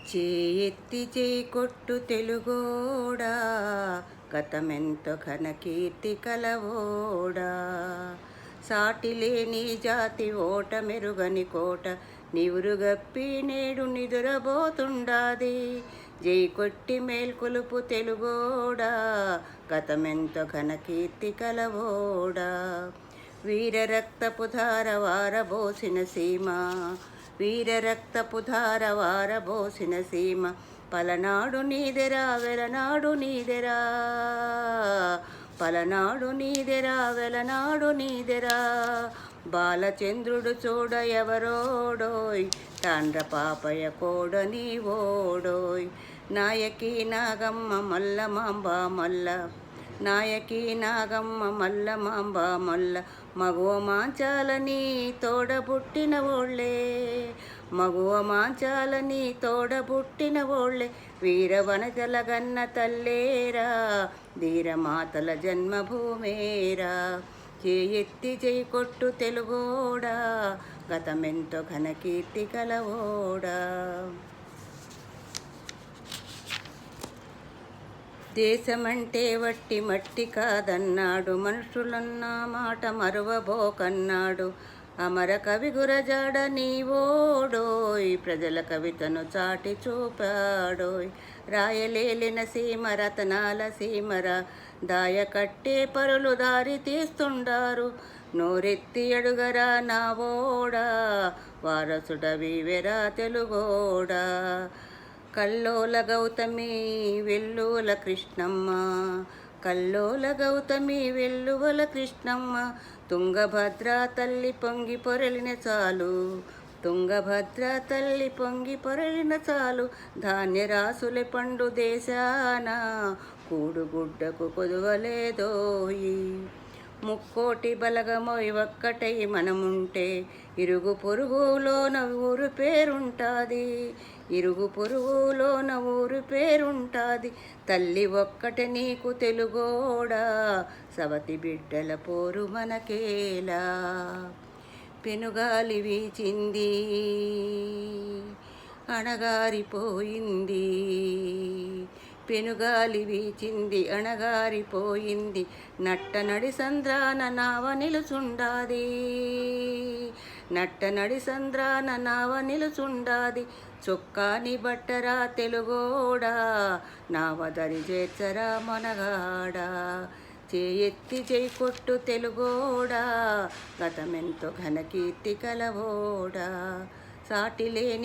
చేయెత్తి చేయి కొట్టు తెలుగోడా, గతమెంతో ఘనకీర్తి కలవోడా. సాటిలేని జాతి ఓట మెరుగని కోట, నివురుగప్పి నేడు నిదురబోతుండాది. జై కొట్టి మేల్కొలుపు తెలుగోడా, గతమెంతో ఘనకీర్తి కలవోడా. వీర రక్తపు ధార వారబోసిన సీమ, వీర రక్తపు ధార వారబోసిన సీమ. పలనాడు నీదెరా వెలనాడు నీదెరా, పలనాడు నీదెరా వెలనాడు నీదెరా. బాలచంద్రుడు చూడ ఎవరోడోయ్, తాండ్ర పాపయ కోడ నీవోడోయ్. నాయకి నాగమ్మ మల్ల మాంబ మల్ల, నాయకి నాగమ్మ మల్ల మాంబ మల్ల. మగువ మాంచాలని తోడబుట్టిన ఓళ్ళే, మగువ మాంచాలని తోడబుట్టిన ఓళ్ళే. వీరవనజల గన్న తల్లేరా, ధీరమాతల జన్మభూమేరా. చేయెత్తి చేయి కొట్టు తెలుగోడా, గతమెంతో ఘనకీర్తి కలవోడా. దేశమంటే వట్టి మట్టి కాదన్నాడు, మనుషులన్న మాట మరువబోకన్నాడు. అమర కవి గురజాడ నీవోడోయ్, ప్రజల కవితను చాటి చూపాడోయ్. రాయలేలిన సీమ రతనాల సీమర, దాయ కట్టే పరులు దారి తీస్తుండారు. నోరెత్తి అడుగరా నావోడా, వారసుడవివెరా తెలుగోడా. కల్లోల గౌతమి వెల్లువల కృష్ణమ్మ, కల్లోల గౌతమి వెల్లువల కృష్ణమ్మ. తుంగభద్ర తల్లి పొంగి పొరలిన చాలు, తుంగభద్ర తల్లి పొంగి పొరలిన చాలు. ధాన్యరాసుల పండు దేశాన, కూడుగుడ్డకు కొదువలేదోయి. ముక్కోటి బలగమోయ్ ఒక్కటై మనముంటే, ఇరుగు పొరుగులోన ఊరు పేరుంటాది, ఇరుగు పొరుగులోన ఊరు పేరుంటాది. తల్లి ఒక్కటే నీకు తెలుగోడా, సవతి బిడ్డల పోరు మనకేలా. పెనుగాలి వీచింది అణగారిపోయింది, పెనుగాలి వీచింది అణగారిపోయింది. నట్టనడి సంద్రాన నావ నిలుచుండాది, నట్టనడి సంద్రాన నావ నిలుచుండాది. చొక్కాని బట్టరా తెలుగోడా, నావ దరి చేర్చరా మనగాడా. చేయెత్తి చేయి కొట్టు తెలుగోడా, గతమెంతో ఘనకీర్తి కలవోడా. సాటిలేని